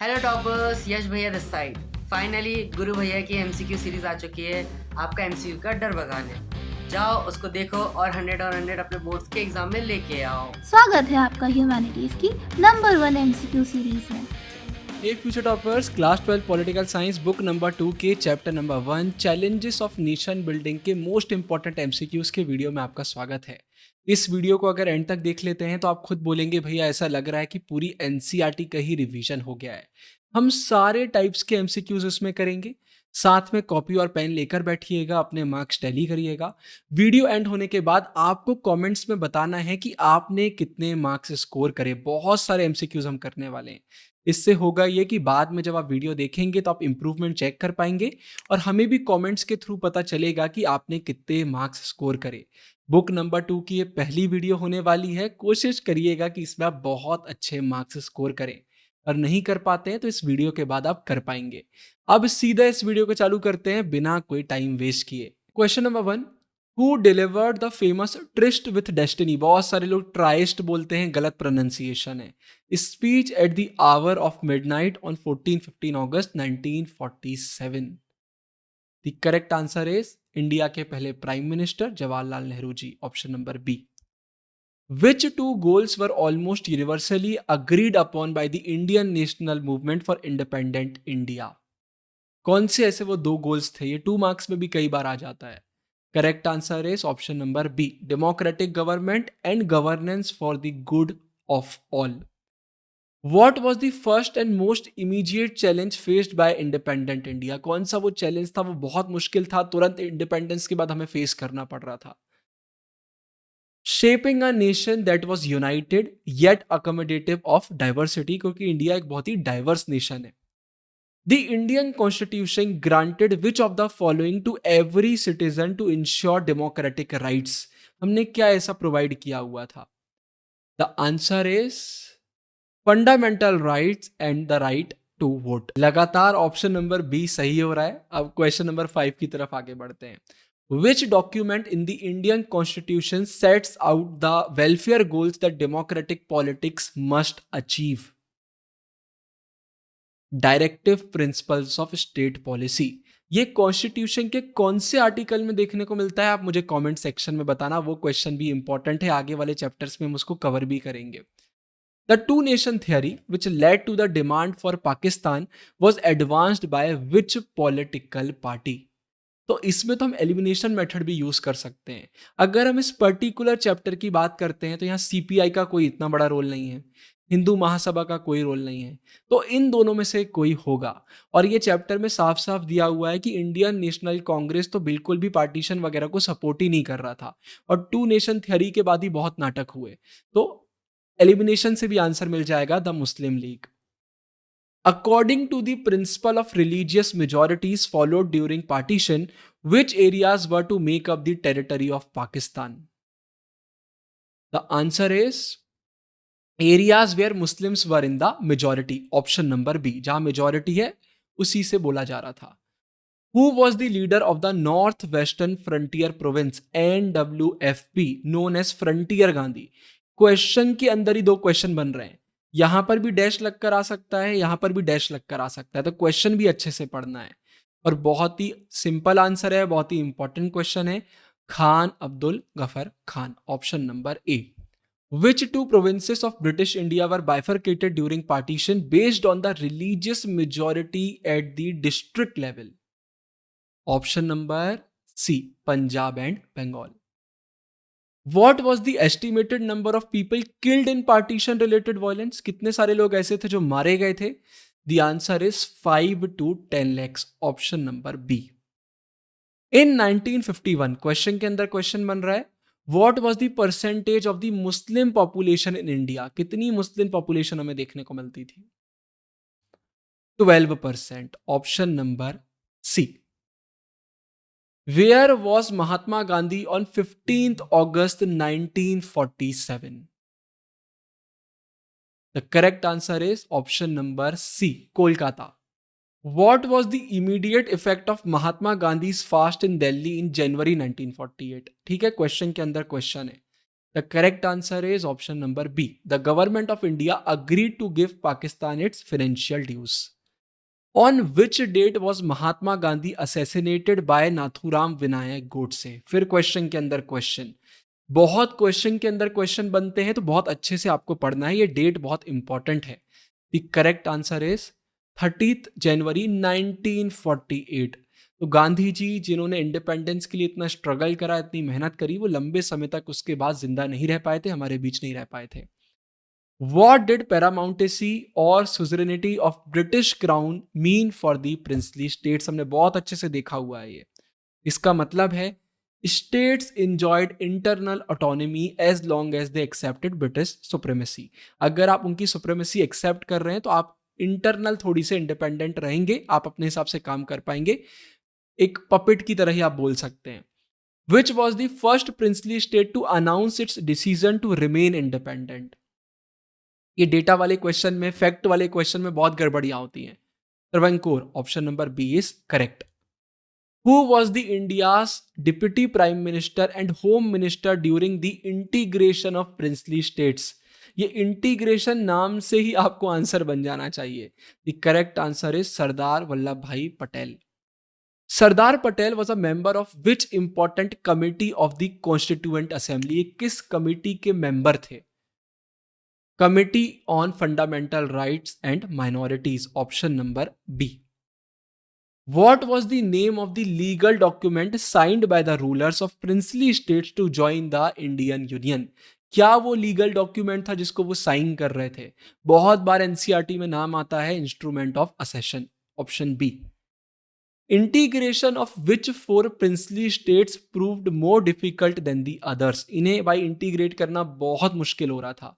Hello toppers, यश भैया this side. Finally गुरु भैया की एमसीक्यू सीरीज आ चुकी है आपका एमसीक्यू का डर भगाने। जाओ उसको देखो और 100 और 100 अपने बोर्ड्स के एग्जाम में लेके आओ। स्वागत है आपका ह्यूमैनिटीज की नंबर 1 एमसीक्यू सीरीज में। ए future toppers class 12 political science book number 2 के chapter number 1 challenges of nation building के मोस्ट इंपॉर्टेंट एमसीक्यूज के वीडियो में आपका स्वागत है। इस वीडियो को अगर एंड तक देख लेते हैं तो आप खुद बोलेंगे भैया ऐसा लग रहा है कि पूरी एनसीईआरटी का ही रिवीजन हो गया है। हम सारे टाइप्स के एमसीक्यूज इसमें करेंगे। साथ में कॉपी और पेन लेकर बैठिएगा, अपने मार्क्स टैली करिएगा। वीडियो एंड होने के बाद आपको कमेंट्स में बताना है कि आपने कितने मार्क्स स्कोर करे। बहुत सारे एमसीक्यूज हम करने वाले हैं। इससे होगा ये कि बाद में जब आप वीडियो देखेंगे तो आप इंप्रूवमेंट चेक कर पाएंगे और हमें भी कमेंट्स के थ्रू पता चलेगा कि आपने कितने मार्क्स स्कोर करे। बुक नंबर 2 की ये पहली वीडियो होने वाली है। कोशिश करिएगा कि इसमें आप बहुत अच्छे मार्क्स स्कोर करें, और नहीं कर पाते हैं तो इस वीडियो के बाद आप कर पाएंगे। अब सीधा इस वीडियो को चालू करते हैं बिना कोई टाइम वेस्ट किए। Question number 1, who delivered the famous tryst with destiny. बहुत सारे लोग ट्राइस्ट बोलते हैं, गलत प्रोनाउंसिएशन है। Speech at the hour of midnight on 14-15 August 1947। The correct answer is India के पहले prime minister Jawaharlal Nehru ji, option number B. Which two goals were almost universally agreed upon by the Indian national movement for independent India? कौन से ऐसे वो दो goals थे? ये 2 marks में भी कई बार आ जाता है। Correct answer is option number B, democratic government and governance for the good of all. What was the first and most immediate challenge faced by independent India? कौन सा वो चैलेंज था? वो बहुत मुश्किल था, तुरंत इंडिपेंडेंस के बाद हमें फेस करना पड़ रहा था। Shaping a nation that was united yet accommodative of diversity, क्योंकि इंडिया एक बहुत ही डाइवर्स नेशन है। The Indian constitution granted which of the following to every citizen to ensure democratic rights. हमने क्या ऐसा प्रोवाइड किया हुआ था? The answer is fundamental rights and the right to vote. लगातार ऑप्शन नंबर बी सही हो रहा है। अब क्वेश्चन नंबर 5 की तरफ आगे बढ़ते हैं। Which document in the Indian Constitution sets out the welfare goals that democratic politics must achieve? Directive Principles of State Policy। ये कॉन्स्टिट्यूशन के कौन से आर्टिकल में देखने को मिलता है? आप मुझे कमेंट सेक्शन में बताना। वो क्वेश्चन भी इंपॉर्टेंट है, आगे वाले चैप्टर्स में हम उसको कवर भी करेंगे। The two nation theory, which led to the demand for Pakistan, was advanced by which political party? तो इसमें तो हम एलिमिनेशन मेथड भी यूज कर सकते हैं। अगर हम इस पर्टिकुलर चैप्टर की बात करते हैं तो यहाँ सीपीआई का कोई इतना बड़ा रोल नहीं है, हिंदू महासभा का कोई रोल नहीं है, तो इन दोनों में से कोई होगा। और ये चैप्टर में साफ साफ दिया हुआ है कि इंडियन नेशनल कांग्रेस तो बिल्कुल भी पार्टीशन वगैरह को सपोर्ट ही नहीं कर रहा था, और टू नेशन थ्योरी के बाद ही बहुत नाटक हुए। तो एलिमिनेशन से भी आंसर मिल जाएगा, the Muslim league. According to the principle of religious majorities followed during partition, which areas were to make up the territory of Pakistan? The answer is areas where Muslims were in the majority. Option number B, जहां majority है उसी से बोला जा रहा था। Who was the leader of the Northwestern Frontier Province NWFP known as Frontier Gandhi? Question के अंदर ही दो क्वेश्चन बन रहे हैं। यहां पर भी डैश लगकर आ सकता है, यहां पर भी डैश लगकर आ सकता है, तो क्वेश्चन भी अच्छे से पढ़ना है। और बहुत ही सिंपल आंसर है, बहुत ही इंपॉर्टेंट क्वेश्चन है। Khan Abdul Gruffudd Khan, option number A. Which two provinces of British India were bifurcated during partition based on the religious majority at the district level? Option number C, Punjab and Bengal. What was the estimated number of people killed in partition related violence? कितने सारे लोग ऐसे थे जो मारे गए थे? The answer is 5 to 10 lakhs. Option number B. In 1951, question के अंदर क्वेश्चन बन रहा है, what was the percentage of the Muslim population in India? कितनी मुस्लिम पॉपुलेशन हमें देखने को मिलती थी? 12%. Option number C. Where was Mahatma Gandhi on 15th August 1947? The correct answer is option number C, Kolkata. What was the immediate effect of Mahatma Gandhi's fast in Delhi in January 1948? ठीक है, question के अंदर question है। The correct answer is option number B. The government of India agreed to give Pakistan its financial dues. On which date was Mahatma Gandhi assassinated by Nathuram Vinayak Godse? फिर question के अंदर question, बहुत question के अंदर क्वेश्चन बनते हैं तो बहुत अच्छे से आपको पढ़ना है, ये डेट बहुत इंपॉर्टेंट है. द करेक्ट आंसर इज 30 जनवरी 1948. तो गांधी जी जिन्होंने इंडिपेंडेंस के लिए इतना स्ट्रगल करा, इतनी मेहनत करी, वो लंबे समय तक उसके बाद जिंदा नहीं रह पाए थे, हमारे बीच नहीं रह पाए थे. What did paramountcy और suzerainty of British Crown mean for the princely states? हमने बहुत अच्छे से देखा हुआ है ये. इसका मतलब है states enjoyed internal autonomy as long as they accepted British supremacy. अगर आप उनकी supremacy accept कर रहे हैं तो आप इंटरनल थोड़ी से इंडिपेंडेंट रहेंगे, आप अपने हिसाब से काम कर पाएंगे, एक पपेट की तरह ही आप बोल सकते हैं. Which was the first princely state to announce its decision to remain independent? ये डेटा वाले क्वेश्चन में, फैक्ट वाले क्वेश्चन में बहुत गड़बड़ियां होती हैं. Travancore, option number B is correct. Who was the India's deputy prime minister and home minister during the integration of princely states? ये इंटीग्रेशन नाम से ही आपको आंसर बन जाना चाहिए. The correct answer is Sardar Vallabh Bhai Patel. Sardar Patel was a member of which important committee of the constituent assembly? ये किस कमिटी के मेंबर थे? Committee on Fundamental Rights and Minorities, option number B. What was the name of the legal document signed by the rulers of princely states to join the Indian Union? क्या वो legal document था जिसको वो sign कर रहे थे? बहुत बार NCERT में नाम आता है instrument of accession, option B. Integration of which 4 princely states proved more difficult than the others? इन्हें भाई इंटीग्रेट करना बहुत मुश्किल हो रहा था.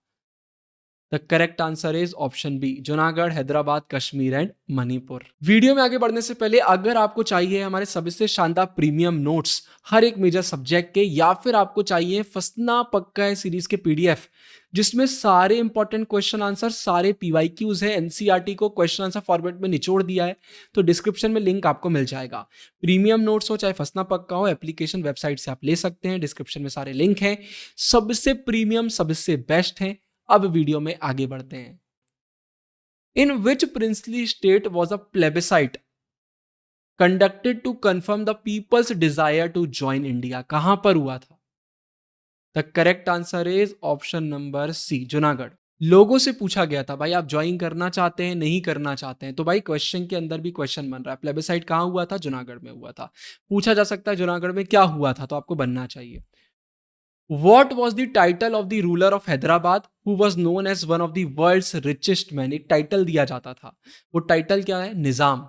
The correct answer is option B, Junagadh, Hyderabad, Kashmir and Manipur. Video में आगे बढ़ने से पहले अगर आपको चाहिए हमारे सबसे शानदार प्रीमियम नोट्स हर एक मेजर सब्जेक्ट के, या फिर आपको चाहिए फंसना पक्का है सीरीज के पीडीएफ जिसमें सारे इंपॉर्टेंट क्वेश्चन आंसर, सारे पीवाईक्यूज है, एनसीईआरटी को क्वेश्चन आंसर फॉर्मेट में निचोड़ दिया है, तो डिस्क्रिप्शन में लिंक आपको मिल जाएगा. प्रीमियम नोट्स हो चाहे फंसना पक्का हो, एप्लीकेशन वेबसाइट से आप ले सकते हैं, डिस्क्रिप्शन में सारे लिंक हैं. सबसे प्रीमियम, सबसे बेस्ट है. अब वीडियो में आगे बढ़ते हैं. In which princely state was a plebiscite conducted to confirm the people's desire to join India? कहां पर हुआ था? The correct answer is option number C, Junagadh. लोगों से पूछा गया था भाई आप ज्वाइन करना चाहते हैं, नहीं करना चाहते हैं, तो भाई क्वेश्चन के अंदर भी क्वेश्चन बन रहा है. प्लेबिसाइट कहां हुआ था? जूनागढ़ में हुआ था. पूछा जा सकता है जूनागढ़ में क्या हुआ था, तो आपको बनना चाहिए. What was the title of the ruler of Hyderabad who was known as one of the world's richest men? एक टाइटल दिया जाता था, वो टाइटल क्या है? निजाम.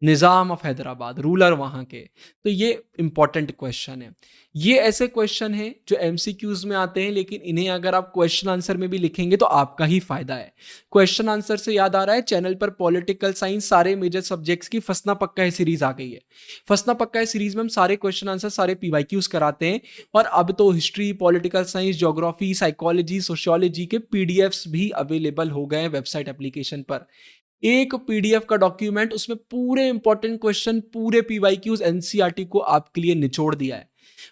निजाम ऑफ हैदराबाद, रूलर वहां के. तो ये इंपॉर्टेंट क्वेश्चन है. ये ऐसे क्वेश्चन है जो एमसीक्यूज में आते हैं, लेकिन इन्हें अगर आप क्वेश्चन आंसर में भी लिखेंगे तो आपका ही फायदा है. क्वेश्चन आंसर से याद आ रहा है, चैनल पर पॉलिटिकल साइंस सारे मेजर सब्जेक्ट्स की फंसना पक्का है सीरीज आ गई है. फंसना पक्का है सीरीज में हम सारे क्वेश्चन आंसर, सारे पीवाईक्यूज कराते हैं, और अब तो history, political science, geography, psychology, sociology के पीडीएफ्स भी अवेलेबल हो गए हैं वेबसाइट एप्लीकेशन पर. एक पीडीएफ का डॉक्यूमेंट, उसमें पूरे इंपॉर्टेंट क्वेश्चन, पूरे पीवाईक्यूज एनसीईआरटी को आपके लिए निचोड़ दिया है.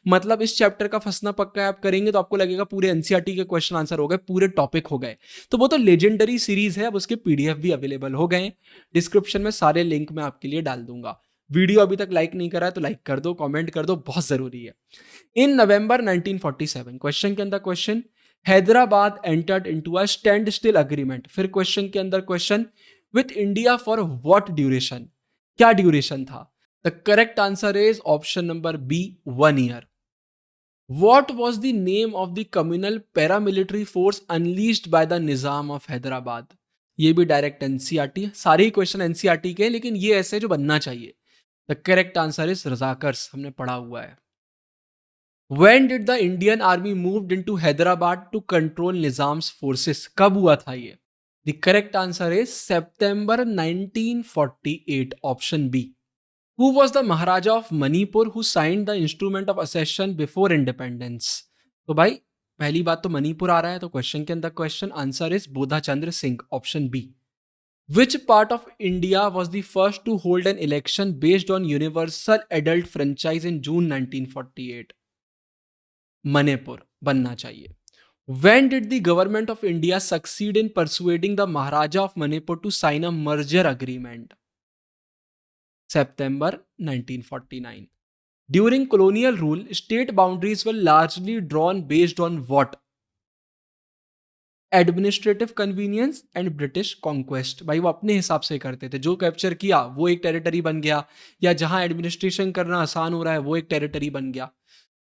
मतलब इस चैप्टर का फंसना पक्का है आप करेंगे तो आपको लगेगा पूरे एनसीईआरटी के क्वेश्चन आंसर हो गए, पूरे टॉपिक हो गए. तो वो तो लेजेंडरी सीरीज है, अब उसके पीडीएफ भी अवेलेबल हो गए. डिस्क्रिप्शन में सारे लिंक मैं आपके लिए डाल दूंगा. वीडियो अभी तक लाइक नहीं करा है तो लाइक कर दो, कमेंट कर दो, बहुत जरूरी है. इन नवंबर 1947, क्वेश्चन के अंदर question, Hyderabad entered into a standstill agreement. फिर क्वेश्चन के अंदर question, with India for what duration? क्या ड्यूरेशन था? The correct answer is option number B, 1 year. What was the name of the communal paramilitary force unleashed by the Nizam of Hyderabad? ये भी direct NCERT है, सारे ही question NCERT के हैं, लेकिन ये ऐसे जो बनना चाहिए. द करेक्ट आंसर इज रजाकर्स, हमने पढ़ा हुआ है. When did the Indian army moved into Hyderabad to control Nizam's forces? कब हुआ था ये? The correct answer is September 1948, option B. Who was the Maharaja of Manipur who signed the instrument of accession before independence? तो भाई पहली बात तो मणिपुर आ रहा है, तो क्वेश्चन के अंदर question answer is Bodha Chandra Singh, option B. Which part of India was the first to hold an election based on universal adult franchise in June 1948? Manipur. बनना चाहिए। When did the government of India succeed in persuading the Maharaja of Manipur to sign a merger agreement? September 1949. During colonial rule, state boundaries were largely drawn based on what? Administrative convenience and British conquest. भाई वो अपने हिसाब से करते थे, जो capture किया वो एक टेरिटरी बन गया, या जहां एडमिनिस्ट्रेशन करना आसान हो रहा है वो एक टेरिटरी बन गया।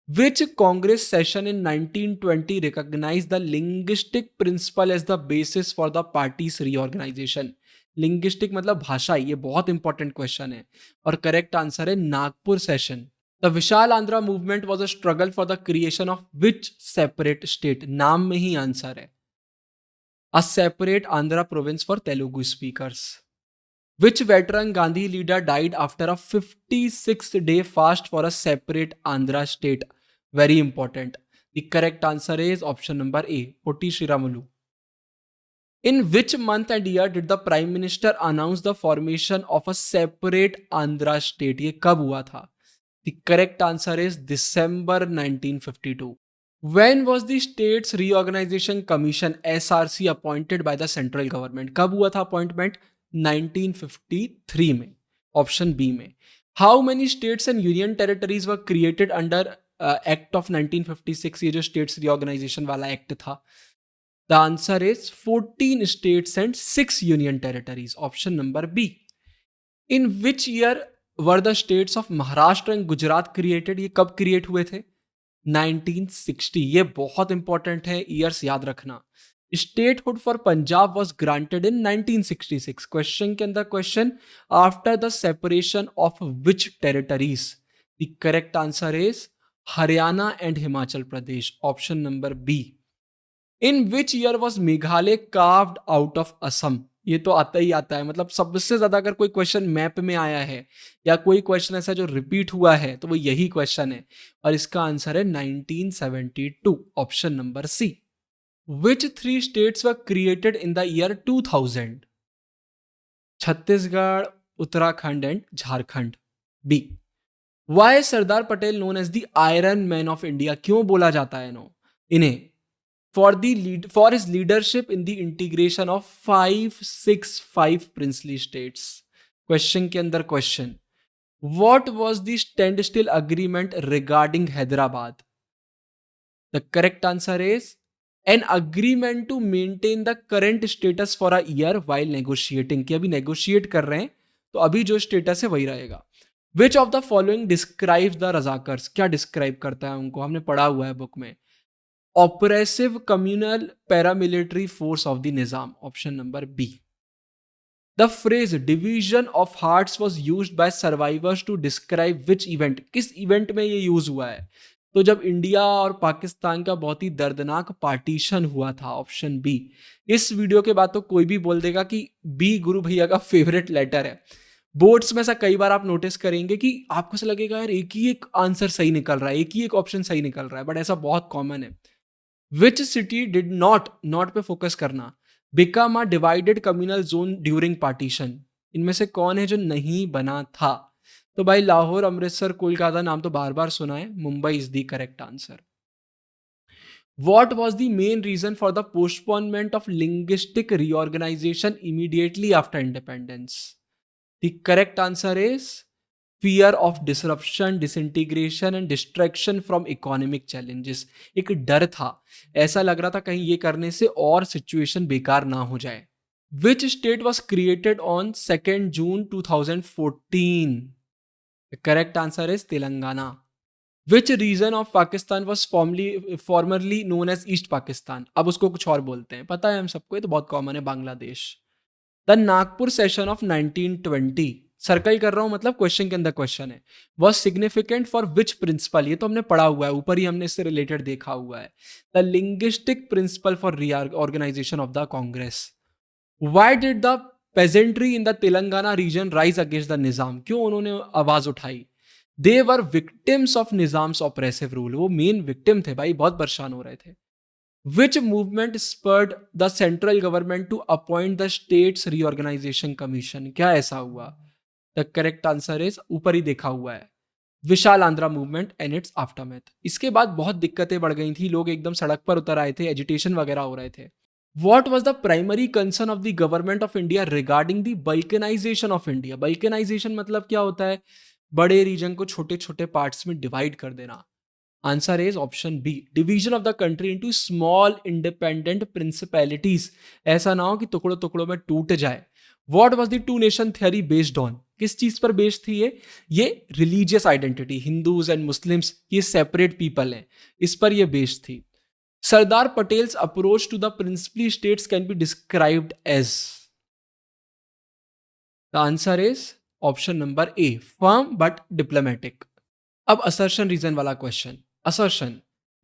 Which Congress session in 1920 recognise the linguistic principle as the basis for the party's reorganisation? Linguistic मतलब भाषा, ये बहुत इंपॉर्टेंट क्वेश्चन है और करेक्ट आंसर है Nagpur session. The Vishal Andhra movement was a struggle for the creation of which separate state? नाम में ही answer है, a separate Andhra province for Telugu speakers. Which veteran Gandhi leader died after a 56-day fast for a separate Andhra state? Very important. The correct answer is option number A, Potti Shriramulu. In which month and year did the Prime Minister announce the formation of a separate Andhra state? ये कब हुआ था? The correct answer is December 1952. When was the States Reorganization Commission SRC appointed by the central government? कब हुआ था appointment? 1953 में, option B में। How many states and union territories were created under Act of 1956? ये जो states reorganisation वाला act था, the answer is 14 states and 6 union territories, option number B. In which year were the states of Maharashtra and Gujarat created? ये कब create हुए थे? 1960। ये बहुत इंपॉर्टेंट है, ईयर्स याद रखना। Statehood for Punjab was granted in 1966। Question के अंदर question, after the separation of which territories? The correct answer is Haryana and Himachal Pradesh, option number B. In which year was Meghalaya carved out of Assam? ये तो आता ही आता है, मतलब सबसे ज्यादा अगर कोई क्वेश्चन मैप में आया है या कोई क्वेश्चन ऐसा जो रिपीट हुआ है तो वो यही क्वेश्चन है, और इसका आंसर है 1972, option number C. Which 3 states were created in the year 2000? Chhattisgarh, Uttarakhand and Jharkhand, B. Why Sardar Patel known as the iron man of India? क्यों बोला जाता है इन्हें? For his leadership in the integration of 565 princely states. Question के अंदर question, what was the standstill agreement regarding Hyderabad? The correct answer is an agreement to maintain the current status for a year while negotiating. कि अभी negotiate कर रहे हैं तो अभी जो status है वही रहेगा। Which of the following describes the Razakars? क्या describe करता है उनको? हमने पढ़ा हुआ है बुक में। Oppressive communal paramilitary force of the Nizam, option number B. The phrase division of hearts was used by survivors to describe which event? किस इवेंट में ये यूज हुआ है? तो जब इंडिया और पाकिस्तान का बहुत ही दर्दनाक पार्टीशन हुआ था, ऑप्शन बी। इस वीडियो के बाद तो कोई भी बोल देगा कि बी गुरु भैया का फेवरेट लेटर है। बोर्ड्स में ऐसा कई बार आप नोटिस करेंगे कि आपको ऐसा लगेगा यार एक ही एक आंसर सही निकल रहा है, एक ही एक ऑप्शन सही निकल रहा है, बट ऐसा बहुत कॉमन है। विच सिटी डिड नॉट पे फोकस करना, become a divided communal zone during partition? इनमें से कौन है जो नहीं बना था? तो भाई लाहौर, अमृतसर, कोलकाता, नाम तो बार बार सुना है, Mumbai is the correct answer. What was the main reason for the postponement of linguistic reorganization immediately after independence? The correct answer is fear of disruption, disintegration and distraction from economic challenges. एक डर था, ऐसा लग रहा था कहीं ये करने से और सिचुएशन बेकार ना हो जाए। Which state was created on 2nd June 2014? The correct answer is Telangana. Which region of Pakistan was formerly known as East Pakistan? अब उसको कुछ और बोलते हैं, पता है हम सबको, ये तो बहुत कॉमन है, Bangladesh. The Nagpur session of 1920, circle कर रहा हूं मतलब क्वेश्चन के अंदर क्वेश्चन है, was significant for which principle? ये तो हमने पढ़ा हुआ है, ऊपर ही हमने इससे रिलेटेड देखा हुआ है। The linguistic principle for reorganisation of the Congress. Why did the peasantry in the Telangana region rise against the Nizam? क्यों उन्होंने आवाज उठाई? They were victims of Nizam's oppressive rule, वो मेन विक्टिम थे भाई, बहुत परेशान हो रहे थे। Which movement spurred the central government to appoint the States Reorganization Commission? क्या ऐसा हुआ? The correct answer is ऊपर ही देखा हुआ है, Vishal Andhra movement and its aftermath. इसके बाद बहुत दिक्कतें बढ़ गई थी, लोग एकदम सड़क पर उतर आए थे, एजिटेशन वगैरह हो रहे थे। What was the primary concern of the government of India regarding the balkanization of India? Balkanization मतलब क्या होता है? बड़े रीजन को छोटे छोटे पार्ट्स में डिवाइड कर देना। Answer is option B, division of the country into small independent principalities. ऐसा ना हो कि टुकड़ों टुकड़ों में टूट जाए। What was the two nation theory based on? किस चीज पर बेस्ड थी ये religious identity, Hindus and Muslims ये सेपरेट पीपल हैं, इस पर ये बेस्ड थी। Sardar Patel's approach to the princely states can be described as. The answer is option number A, firm but diplomatic. अब असर्शन रीजन वाला question. Assertion.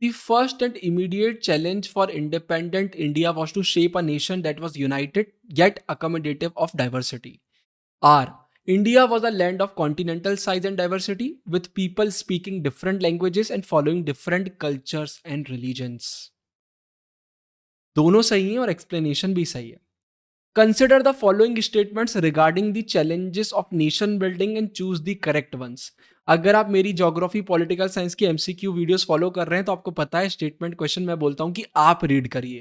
The first and immediate challenge for independent India was to shape a nation that was united yet accommodative of diversity. R. India was a land of continental size and diversity, with people speaking different languages and following different cultures and religions. दोनों सही हैं और explanation भी सही है। Consider the following statements regarding the challenges of nation building and choose the correct ones. अगर आप मेरी ज्योग्राफी पॉलिटिकल साइंस की एमसीक्यू वीडियोस फॉलो कर रहे हैं तो आपको पता है स्टेटमेंट क्वेश्चन मैं बोलता हूं कि आप रीड करिए,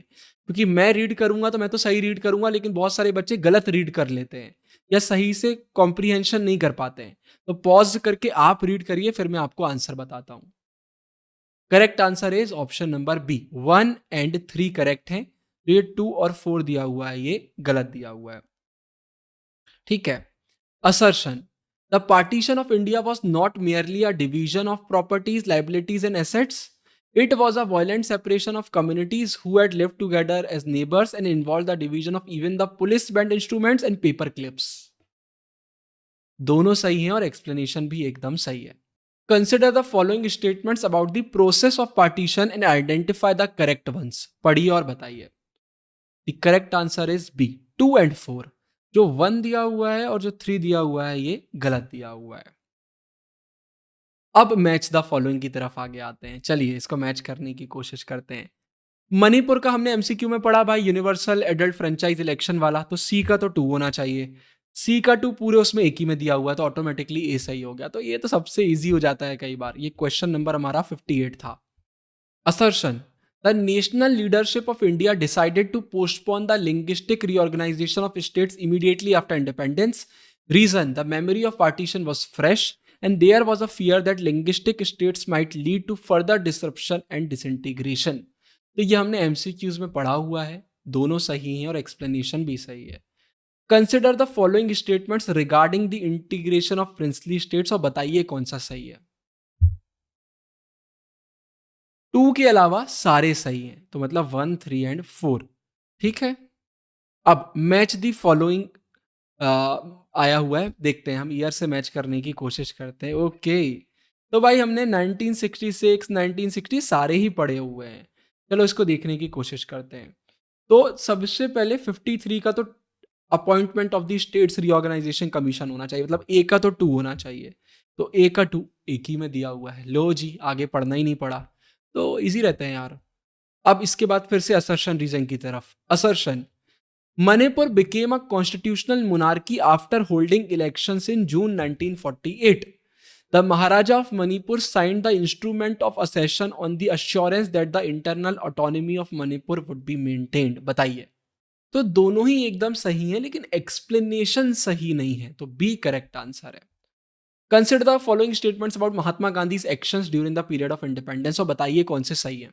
क्योंकि मैं रीड करूंगा तो मैं तो सही रीड करूंगा, लेकिन बहुत सारे बच्चे गलत रीड कर लेते हैं या सही से कॉम्प्रीहेंशन नहीं कर पाते हैं। तो पॉज करके आप रीड करिए, फिर मैं आपको आंसर बताता हूं। Correct answer is option number B, 1 and 3 correct है। ये 2 और 4 दिया हुआ है, ये गलत दिया हुआ है। ठीक है। Assertion, the partition of India was not merely a division of properties, liabilities and assets, it was a violent separation of communities who had lived together as neighbours and involve the division of even the police band instruments and paper clips. दोनों सही हैं और explanation भी एकदम सही है। Consider the following statements about the process of partition and identify the correct ones. पढ़िए और बताइए। The correct answer is B, 2 and 4। जो 1 दिया हुआ है और जो 3 दिया हुआ है ये गलत दिया हुआ है। अब मैच द फॉलोइंग की तरफ आगे आते हैं। चलिए इसको मैच करने की कोशिश करते हैं। मणिपुर का हमने एमसीक्यू में पढ़ा भाई, यूनिवर्सल एडल्ट फ्रेंचाइज इलेक्शन वाला, तो सी का तो 2 होना चाहिए। सी का 2 पूरे उसमें एक ही में दिया हुआ है तो ऑटोमेटिकली ए सही हो गया। तो ये तो सबसे इजी हो जाता है कई बार। ये क्वेश्चन नंबर हमारा 58 था। Assertion, the national leadership of India decided to postpone the linguistic reorganization of states immediately after independence. Reason, the memory of partition was fresh and there was a fear that linguistic states might lead to further disruption and disintegration. तो ये हमने MCQs में पढ़ा हुआ है, दोनों सही हैं और एक्सप्लेनेशन भी सही है। Consider the following statements regarding the integration of princely states और बताइए कौन सा सही है। 2 के अलावा सारे सही हैं, तो मतलब 1, 3 एंड 4। ठीक है। अब मैच दी फॉलोइंग आया हुआ है, देखते हैं हम ईयर से मैच करने की कोशिश करते हैं। ओके, तो भाई हमने 1966, 1960 सारे ही पढ़े हुए हैं। चलो इसको देखने की कोशिश करते हैं। तो सबसे पहले 53 का तो appointment of the states reorganisation commission होना चाहिए, मतलब ए का तो 2 होना चाहिए। तो ए का 2 एक ही में दिया हुआ है। लो जी, आगे पढ़ना ही नहीं पड़ा, तो इजी रहते हैं यार। अब इसके बाद फिर से असर्शन रीजन की तरफ। Assertion, Manipur became a constitutional monarchy after holding elections in June 1948. The Maharaja of Manipur signed the instrument of accession on the assurance that the internal autonomy of Manipur would be maintained. बताइए। तो दोनों ही एकदम सही है, लेकिन एक्सप्लेनेशन सही नहीं है, तो बी करेक्ट आंसर है। Consider the following statements about Mahatma Gandhi actions during the period of independence और बताइए कौन से सही है।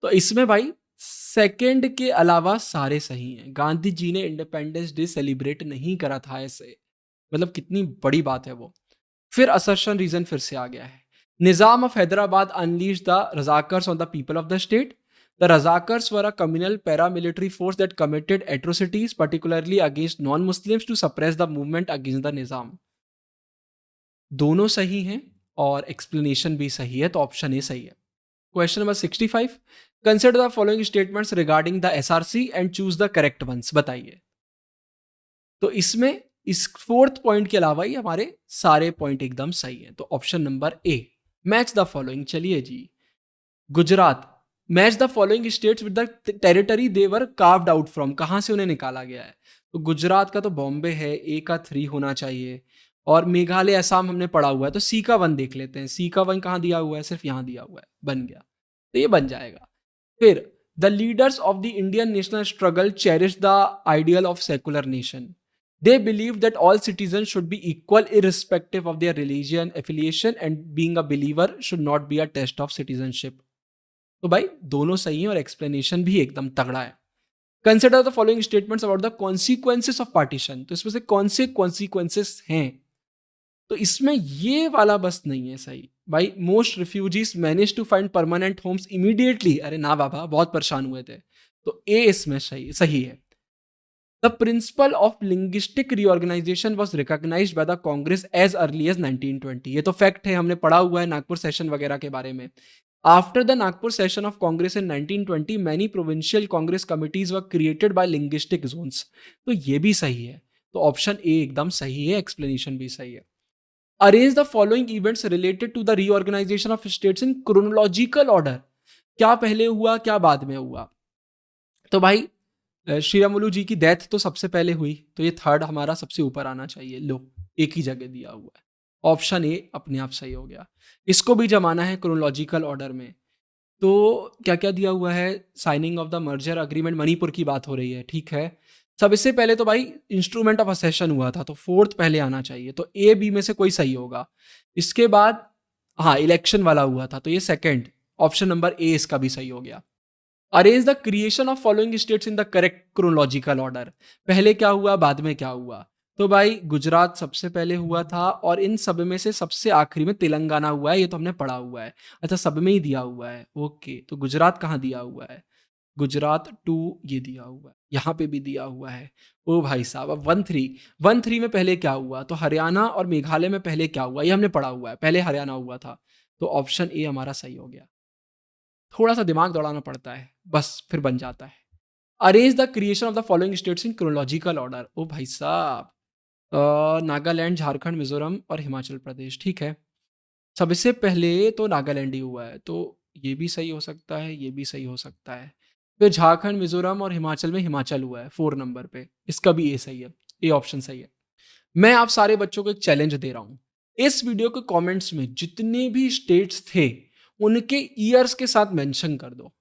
तो इसमें भाई सेकंड के अलावा सारे सही हैं। गांधी जी ने इंडिपेंडेंस डे सेलिब्रेट नहीं करा था ऐसे, मतलब कितनी बड़ी बात है वो। फिर असर्शन रीजन फिर से आ गया है। Nizam of Hyderabad unleash the Razakars on the people of the state. The Razakars were a communal paramilitary force that committed atrocities, particularly against non-Muslims, to suppress the movement against the Nizam. दोनों सही हैं और explanation भी सही है, तो ऑप्शन ए सही है। Question number 65, consider the following statements regarding the SRC and choose the correct ones. बताइए। तो इसमें इस 4th पॉइंट के अलावा ही हमारे सारे पॉइंट एकदम सही हैं, तो option number A. Match the following. चलिए जी। Gujarat, match the following states with the territory they were carved out from. कहां से उन्हें निकाला गया है? तो गुजरात का तो बॉम्बे है, ए का 3 होना चाहिए। और मेघालय असम हमने पढ़ा हुआ है, तो सी का 1 देख लेते हैं। सी का 1 कहाँ दिया हुआ है? सिर्फ यहाँ दिया हुआ है, बन गया, तो ये बन जाएगा। फिर the leaders of the Indian national struggle cherish the ideal of secular nation. They believe that all citizens should be equal irrespective of their religion, affiliation, and being a believer should not be a test of citizenship. तो भाई दोनों सही हैं और explanation भी एकदम तगड़ा है। Consider the following statements about the consequences of partition. तो इसमें से कौन से कॉन्सिक्वेंसेस हैं? तो इसमें ये वाला बस नहीं है सही भाई। Most refugees manage to find permanent homes immediately. अरे ना बाबा, बहुत परेशान हुए थे, तो ए इसमें सही है। The principle of linguistic reorganization was recognized by the Congress as early as 1920. ये तो फैक्ट है, हमने पढ़ा हुआ है नागपुर सेशन वगैरह के बारे में। After the Nagpur session of Congress in 1920, many provincial Congress committees were created by linguistic zones. तो ये भी सही है, तो ऑप्शन ए एकदम सही है, एक्सप्लेनेशन भी सही है। Arrange the following events related to the reorganization of states in chronological order. क्या पहले हुआ, क्या बाद में हुआ? तो भाई श्री रामुलु जी की डेथ तो सबसे पहले हुई, तो ये थर्ड हमारा सबसे ऊपर आना चाहिए। लो, एक ही जगह दिया हुआ है, ऑप्शन ए अपने आप सही हो गया। इसको भी जमाना है क्रोनोलॉजिकल ऑर्डर में। तो क्या क्या दिया हुआ है? Signing off the merger agreement, Manipur की बात हो रही है, ठीक है। सबसे पहले तो भाई इंस्ट्रूमेंट ऑफ असेशन हुआ था, तो फोर्थ पहले आना चाहिए, तो ए बी में से कोई सही होगा। इसके बाद हाँ इलेक्शन वाला हुआ था, तो ये सेकेंड, ऑप्शन नंबर ए इसका भी सही हो गया। Arrange the creation of following states in the correct chronological order. पहले क्या हुआ, बाद में क्या हुआ? तो भाई गुजरात सबसे पहले हुआ था, और इन सब में से सबसे आखिरी में तेलंगाना हुआ है, ये तो हमने पढ़ा हुआ है। अच्छा, सब में ही दिया हुआ है, ओके। तो गुजरात कहाँ दिया हुआ है? गुजरात 2 ये दिया हुआ है, यहाँ पे भी दिया हुआ है। ओ भाई साहब, अब 1-3 में पहले क्या हुआ? तो हरियाणा और मेघालय में पहले क्या हुआ, ये हमने पढ़ा हुआ है, पहले हरियाणा हुआ था, तो ऑप्शन ए हमारा सही हो गया। थोड़ा सा दिमाग दौड़ाना पड़ता है, बस फिर बन जाता है। Arrange the creation of the following states in chronological order. ओ भाई साहब, नागालैंड, झारखंड, मिजोरम और हिमाचल प्रदेश, ठीक है। सबसे पहले तो नागालैंड ही हुआ है, तो ये भी सही हो सकता है, ये भी सही हो सकता है। फिर झारखंड, मिजोरम और हिमाचल में हिमाचल हुआ है 4 नंबर पे, इसका भी ए सही है, ए ऑप्शन सही है। मैं आप सारे बच्चों को एक चैलेंज दे रहा हूं, इस वीडियो के कमेंट्स में जितने भी स्टेट्स थे उनके ईयर्स के साथ मेंशन कर दो।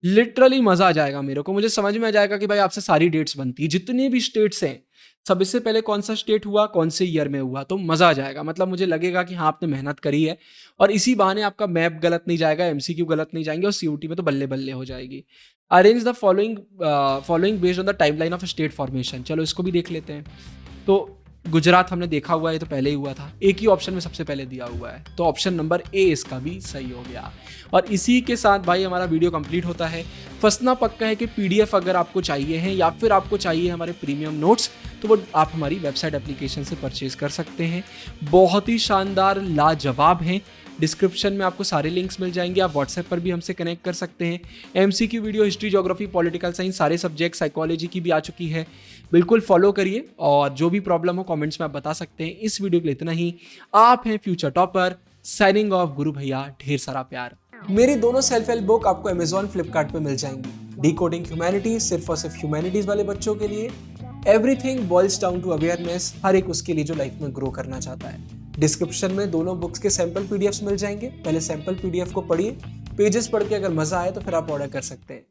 लिटरली मजा आ जाएगा मेरे को, मुझे समझ में आ जाएगा कि भाई आपसे सारी डेट्स बनती है, जितने भी स्टेट्स हैं सबसे पहले कौन सा स्टेट हुआ, कौन से ईयर में हुआ, तो मजा आ जाएगा। मतलब मुझे लगेगा कि हाँ आपने मेहनत करी है, और इसी बहाने आपका मैप गलत नहीं जाएगा, एमसीक्यू गलत नहीं जाएंगे, और सीयूटी में तो बल्ले बल्ले हो जाएगी। Arrange the following based on the timeline of state formation. चलो इसको भी देख लेते हैं। तो गुजरात हमने देखा हुआ है, ये तो पहले ही हुआ था, एक ही ऑप्शन में सबसे पहले दिया हुआ है, तो ऑप्शन नंबर ए इसका भी सही हो गया। और इसी के साथ भाई हमारा वीडियो कंप्लीट होता है। फंसना पक्का है कि पीडीएफ अगर आपको चाहिए है या फिर आपको चाहिए हमारे प्रीमियम नोट्स, तो वो आप हमारी वेबसाइट एप्लीकेशन से परचेज कर सकते हैं। बहुत ही शानदार, लाजवाब हैं। डिस्क्रिप्शन में आपको सारे लिंक्स मिल जाएंगे, आप व्हाट्सएप पर भी हमसे कनेक्ट कर सकते हैं। MCQ video history, geography, political science, सारे सब्जेक्ट, साइकोलॉजी की भी आ चुकी है, बिल्कुल फॉलो करिए। और जो भी प्रॉब्लम हो कमेंट्स में आप बता सकते हैं। इस वीडियो के लिए इतना ही। आप हैं फ्यूचर टॉपर, साइनिंग ऑफ। गुरु भैया, ढेर सारा प्यार। मेरी दोनों सेल्फ हेल्प बुक आपको अमेजॉन, फ्लिपकार्ट पे मिल जाएंगी। डिकोडिंग ह्यूमैनिटीज सिर्फ और सिर्फ ह्यूमैनिटीज वाले बच्चों के लिए। Everything boils down to awareness, हर एक उसके लिए जो लाइफ में ग्रो करना चाहता है। डिस्क्रिप्शन में दोनों बुक्स के सैंपल पीडीएफ्स मिल जाएंगे। पहले सैंपल पीडीएफ को पढ़िए, पेजेस पढ़ के अगर मजा आए तो फिर आप ऑर्डर कर सकते हैं।